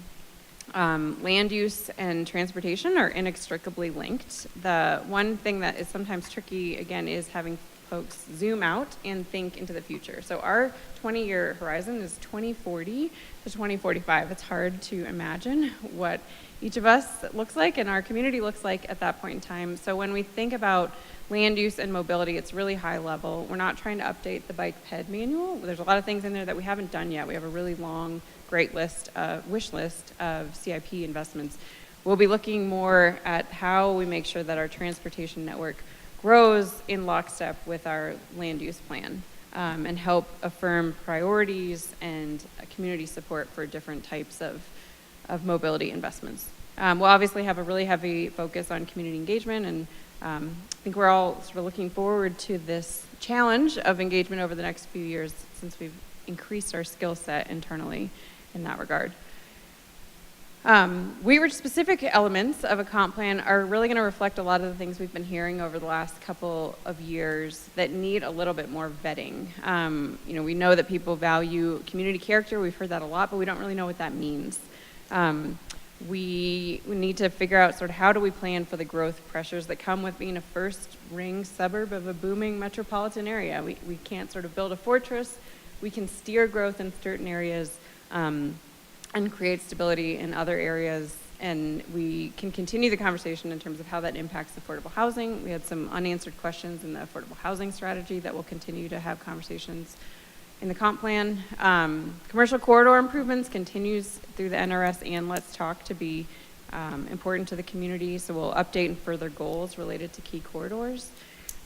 Land use and transportation are inextricably linked. The one thing that is sometimes tricky, again, is having folks zoom out and think into the future. So our 20-year horizon is 2040 to 2045. It's hard to imagine what each of us looks like and our community looks like at that point in time. So when we think about land use and mobility, it's really high level. We're not trying to update the bike ped manual. There's a lot of things in there that we haven't done yet. We have a really long, great list, wish list of CIP investments. We'll be looking more at how we make sure that our transportation network grows in lockstep with our land use plan, and help affirm priorities and community support for different types of mobility investments. We'll obviously have a really heavy focus on community engagement, and I think we're all sort of looking forward to this challenge of engagement over the next few years, since we've increased our skill set internally in that regard. Specific elements of a comp plan are really going to reflect a lot of the things we've been hearing over the last couple of years that need a little bit more vetting. We know that people value community character. We've heard that a lot, but we don't really know what that means. We need to figure out sort of how do we plan for the growth pressures that come with being a first ring suburb of a booming metropolitan area. We can't sort of build a fortress. We can steer growth in certain areas, and create stability in other areas. And we can continue the conversation in terms of how that impacts affordable housing. We had some unanswered questions in the affordable housing strategy that we'll continue to have conversations in the comp plan. Commercial corridor improvements continues through the NRS and Let's Talk to be important to the community. So we'll update and further goals related to key corridors.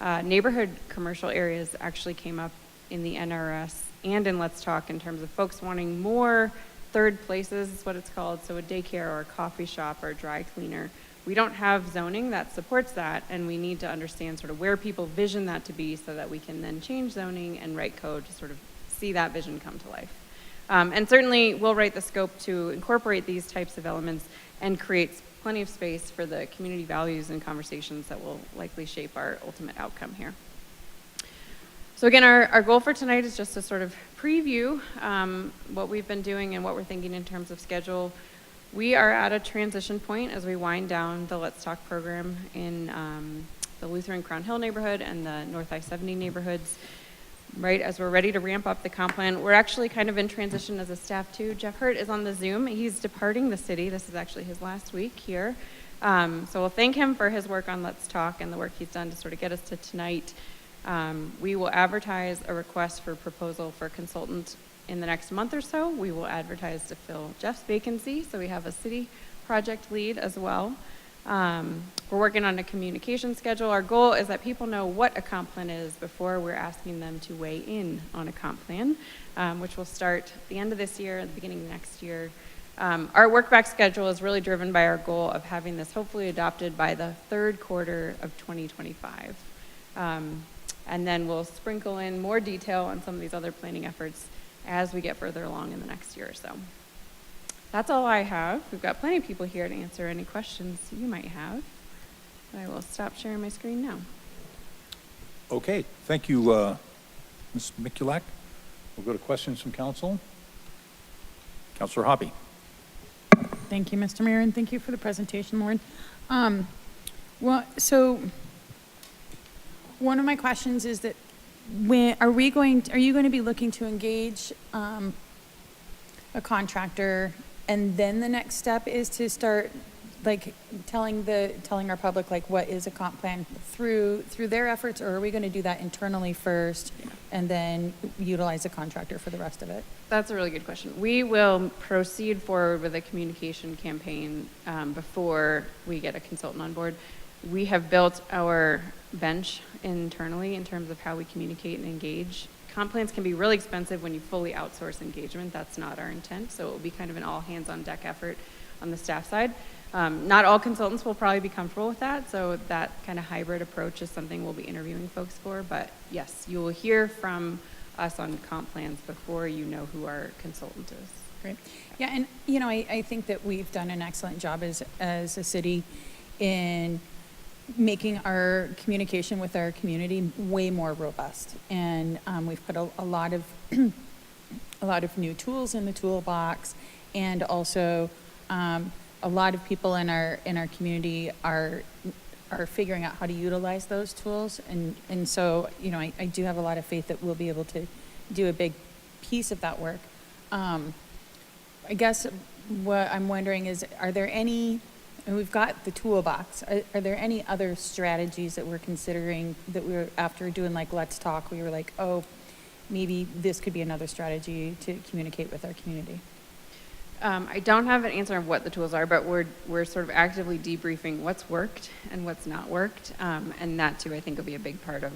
Neighborhood commercial areas actually came up in the NRS and in Let's Talk in terms of folks wanting more third places, is what it's called. So a daycare or a coffee shop or a dry cleaner. We don't have zoning that supports that, and we need to understand sort of where people vision that to be so that we can then change zoning and write code to sort of see that vision come to life. And certainly we'll write the scope to incorporate these types of elements and create plenty of space for the community values and conversations that will likely shape our ultimate outcome here. So again, our goal for tonight is just to sort of preview what we've been doing and what we're thinking in terms of schedule. We are at a transition point as we wind down the Let's Talk program in the Lutheran Crown Hill neighborhood and the North I-70 neighborhoods. Right as we're ready to ramp up the comp plan, we're actually kind of in transition as a staff too. Jeff Hurt is on the Zoom. He's departing the city. This is actually his last week here. So we'll thank him for his work on Let's Talk and the work he's done to sort of get us to tonight. We will advertise a request for proposal for a consultant in the next month or so. We will advertise to fill Jeff's vacancy, so we have a city project lead as well. We're working on a communication schedule. Our goal is that people know what a comp plan is before we're asking them to weigh in on a comp plan, which will start at the end of this year and the beginning of next year. Our work back schedule is really driven by our goal of having this hopefully adopted by the third quarter of 2025. And then we'll sprinkle in more detail on some of these other planning efforts as we get further along in the next year or so. That's all I have. We've got plenty of people here to answer any questions you might have. I will stop sharing my screen now. Okay, thank you, Ms. Mikulak. We'll go to questions from council. Councilor Hoppe. Thank you, Mr. Mayor, and thank you for the presentation, Lauren. So one of my questions is that are you going to be looking to engage a contractor, and then the next step is to start like telling our public like what is a comp plan through their efforts, or are we going to do that internally first and then utilize a contractor for the rest of it? That's a really good question. We will proceed forward with a communication campaign before we get a consultant on board. We have built our bench internally in terms of how we communicate and engage. Comp plans can be really expensive when you fully outsource engagement. That's not our intent. So it will be kind of an all hands on deck effort on the staff side. Not all consultants will probably be comfortable with that. So that kind of hybrid approach is something we'll be interviewing folks for. But yes, you will hear from us on comp plans before you know who our consultant is. Great. Yeah, and I think that we've done an excellent job as a city in making our communication with our community way more robust. And we've put a lot of a lot of new tools in the toolbox, and also a lot of people in our community are are figuring out how to utilize those tools. And so, you know, I do have a lot of faith that we'll be able to do a big piece of that work. I guess what I'm wondering is, are there any, and we've got the toolbox, are there any other strategies that we're considering that we're, after doing like Let's Talk, we were like, oh, maybe this could be another strategy to communicate with our community? I don't have an answer of what the tools are, but we're sort of actively debriefing what's worked and what's not worked. And that too, I think, will be a big part of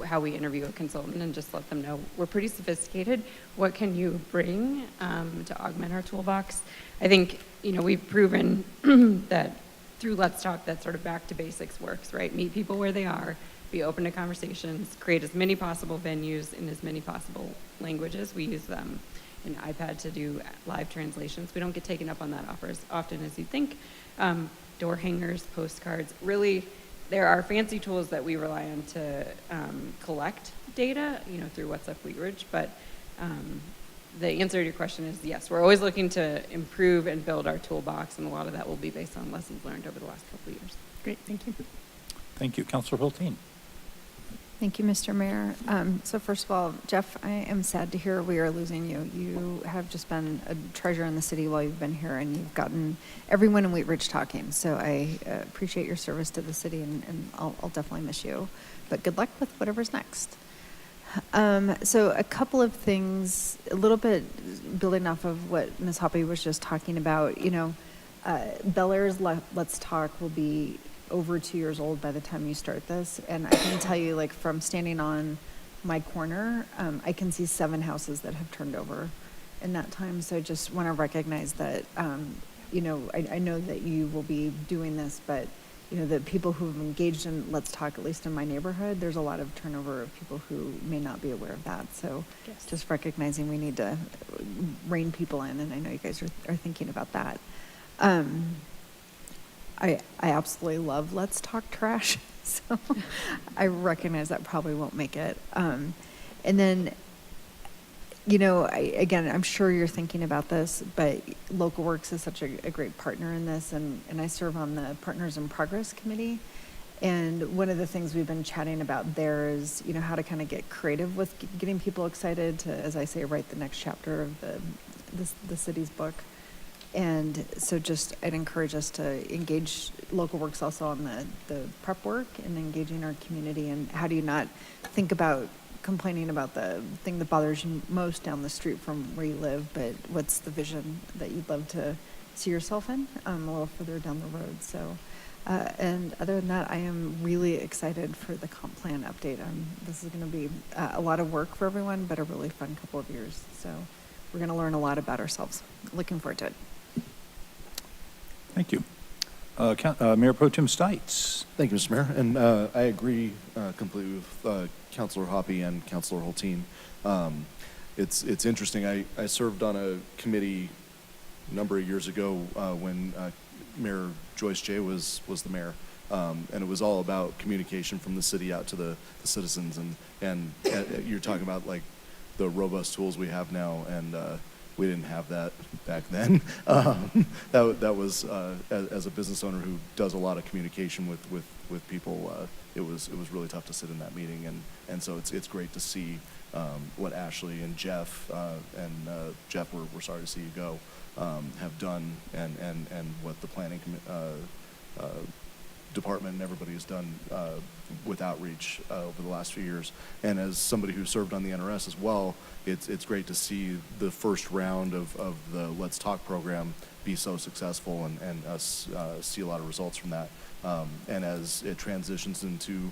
how we interview a consultant and just let them know we're pretty sophisticated. What can you bring to augment our toolbox? I think, you know, we've proven that through Let's Talk, that sort of back to basics works, right? Meet people where they are, be open to conversations, create as many possible venues in as many possible languages. We use an iPad to do live translations. We don't get taken up on that offer as often as you think. Door hangers, postcards, really, there are fancy tools that we rely on to collect data, you know, through What's Up Wheat Ridge, but the answer to your question is yes, we're always looking to improve and build our toolbox, and a lot of that will be based on lessons learned over the last couple of years. Great, thank you. Thank you. Councilor Hulteen. Thank you, Mr. Mayor. So first of all, Jeff, I am sad to hear we are losing you. You have just been a treasure in the city while you've been here, and you've gotten everyone in Wheat Ridge talking. So I appreciate your service to the city, and I'll definitely miss you. But good luck with whatever's next. So a couple of things, a little bit building off of what Ms. Hoppy was just talking about. You know, Bel Air's Let's Talk will be over 2 years old by the time you start this. And I can tell you, like, from standing on my corner, I can see 7 houses that have turned over in that time. So I just want to recognize that, you know, I know that you will be doing this, but, you know, the people who have engaged in Let's Talk, at least in my neighborhood, there's a lot of turnover of people who may not be aware of that. So Yes. just recognizing we need to rein people in, and I know you guys are thinking about that. I absolutely love Let's Talk Trash, so I recognize that probably won't make it. And then, you know, again, I'm sure you're thinking about this, but Local Works is such a great partner in this, and I serve on the Partners in Progress Committee. And one of the things we've been chatting about there is, you know, how to kind of get creative with getting people excited to, as I say, write the next chapter of the city's book. And so just, I'd encourage us to engage Local Works also on the prep work and engaging our community. And how do you not think about complaining about the thing that bothers you most down the street from where you live, but what's the vision that you'd love to see yourself in a little further down the road. So, and other than that, I am really excited for the comp plan update. This is going to be a lot of work for everyone, but a really fun couple of years. So we're going to learn a lot about ourselves. Looking forward to it. Thank you. Mayor Pro Tem Stites. Thank you, Mr. Mayor. And I agree completely with Councilor Hoppy and Councilor Hulteen. It's interesting. I served on a committee a number of years ago when Mayor Joyce J was the mayor. And it was all about communication from the city out to the citizens. And you're talking about, like, the robust tools we have now, and we didn't have that back then. That was as a business owner who does a lot of communication with people. It was really tough to sit in that meeting, and so it's great to see what Ashley and Jeff Jeff, we're sorry to see you go, have done, and what the planning department and everybody has done with outreach over the last few years. And as somebody who served on the NRS as well, it's great to see the first round of the Let's Talk program be so successful, and us see a lot of results from that. And as it transitions into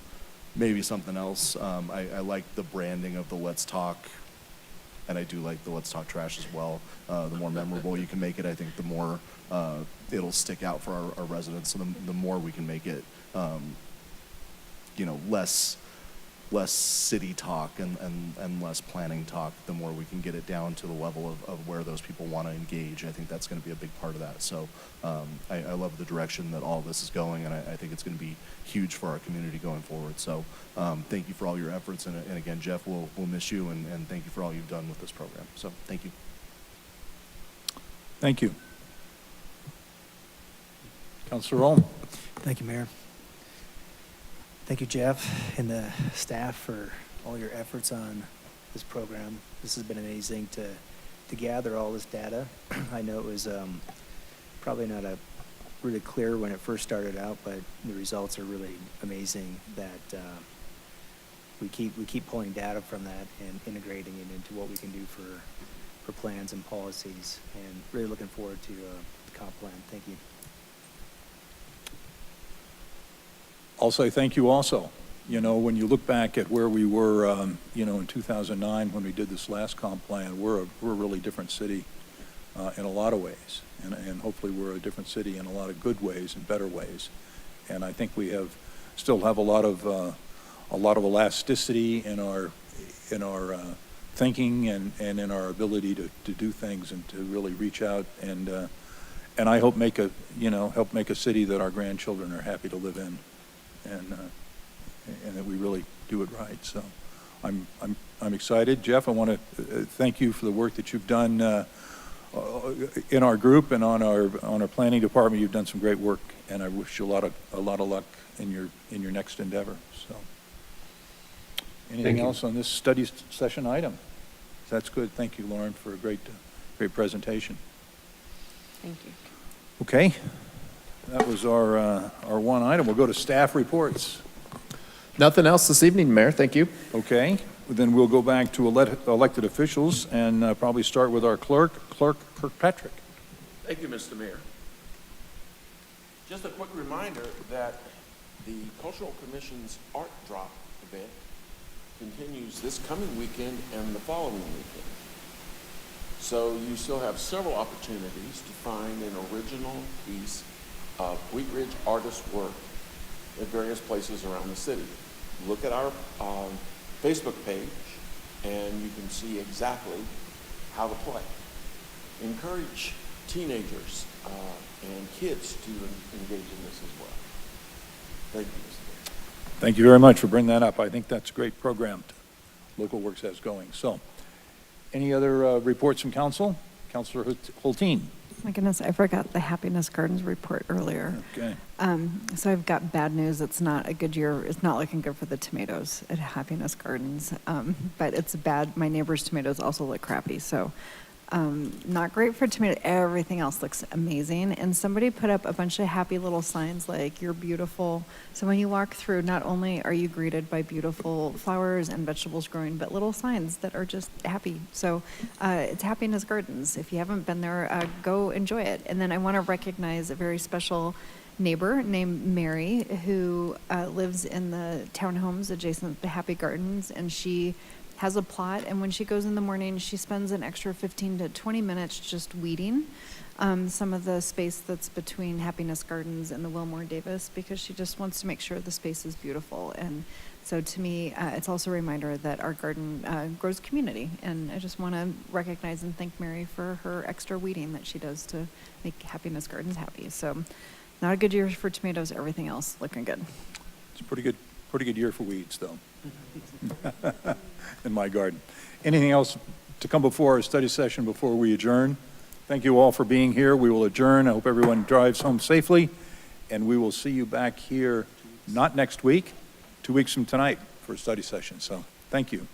maybe something else, I like the branding of the Let's Talk, and I do like the Let's Talk Trash as well. The more memorable you can make it, I think the more it'll stick out for our residents. So the more we can make it, you know, less city talk and less planning talk, the more we can get it down to the level of where those people want to engage. I think that's going to be a big part of that. So I love the direction that all this is going, and I think it's going to be huge for our community going forward. So thank you for all your efforts, and again, Jeff, we'll miss you, and thank you for all you've done with this program. So thank you. Thank you. Councilor Rome. Thank you, Mayor. Thank you, Jeff, and the staff for all your efforts on this program. This has been amazing to gather all this data. I know it was probably not really clear when it first started out, but the results are really amazing that we keep pulling data from that and integrating it into what we can do for plans and policies, and really looking forward to the comp plan. Thank you. I'll say thank you also. You know, when you look back at where we were, in 2009 when we did this last comp plan, we're a really different city in a lot of ways, and hopefully we're a different city in a lot of good ways and better ways. And I think we still have a lot of elasticity in our thinking and in our ability to do things and to really reach out and I hope help make a city that our grandchildren are happy to live in, and that we really do it right. So I'm excited. Jeff, I want to thank you for the work that you've done in our group and on our planning department. You've done some great work, and I wish you a lot of luck in your next endeavor. So anything else on this study session item? That's good. Thank you, Lauren, for a great presentation. Thank you. Okay, that was our one item. We'll go to staff reports. Nothing else this evening, Mayor. Thank you. Okay, then we'll go back to elected officials and probably start with our Clerk Kirkpatrick. Thank you, Mr. Mayor. Just a quick reminder that the Cultural Commission's Art Drop event continues this coming weekend and the following weekend. So you still have several opportunities to find an original piece of Wheat Ridge artist work at various places around the city. Look at our Facebook page and you can see exactly how to play. Encourage teenagers and kids to engage in this as well. Thank you, Mr. Mayor. Thank you very much for bringing that up. I think that's a great program Local Works has going. So, any other reports from council? Councilor Hulteen. My goodness, I forgot the Happiness Gardens report earlier. Okay. So I've got bad news. It's not a good year. It's not looking good for the tomatoes at Happiness Gardens. But it's bad. My neighbor's tomatoes also look crappy. So not great for tomato. Everything else looks amazing. And somebody put up a bunch of happy little signs like, "You're beautiful." So when you walk through, not only are you greeted by beautiful flowers and vegetables growing, but little signs that are just happy. So it's Happiness Gardens. If you haven't been there, go enjoy it. And then I want to recognize a very special neighbor named Mary who lives in the townhomes adjacent to Happy Gardens, and she has a plot, and when she goes in the morning, she spends an extra 15 to 20 minutes just weeding some of the space that's between Happiness Gardens and the Wilmore Davis, because she just wants to make sure the space is beautiful. And so to me, it's also a reminder that our garden grows community, and I just want to recognize and thank Mary for her extra weeding that she does to make Happiness Gardens happy. So not a good year for tomatoes, everything else looking good. It's a pretty good year for weeds, though. In my garden. Anything else to come before our study session before we adjourn? Thank you all for being here. We will adjourn. I hope everyone drives home safely, and we will see you back here not next week, 2 weeks from tonight for a study session. So thank you.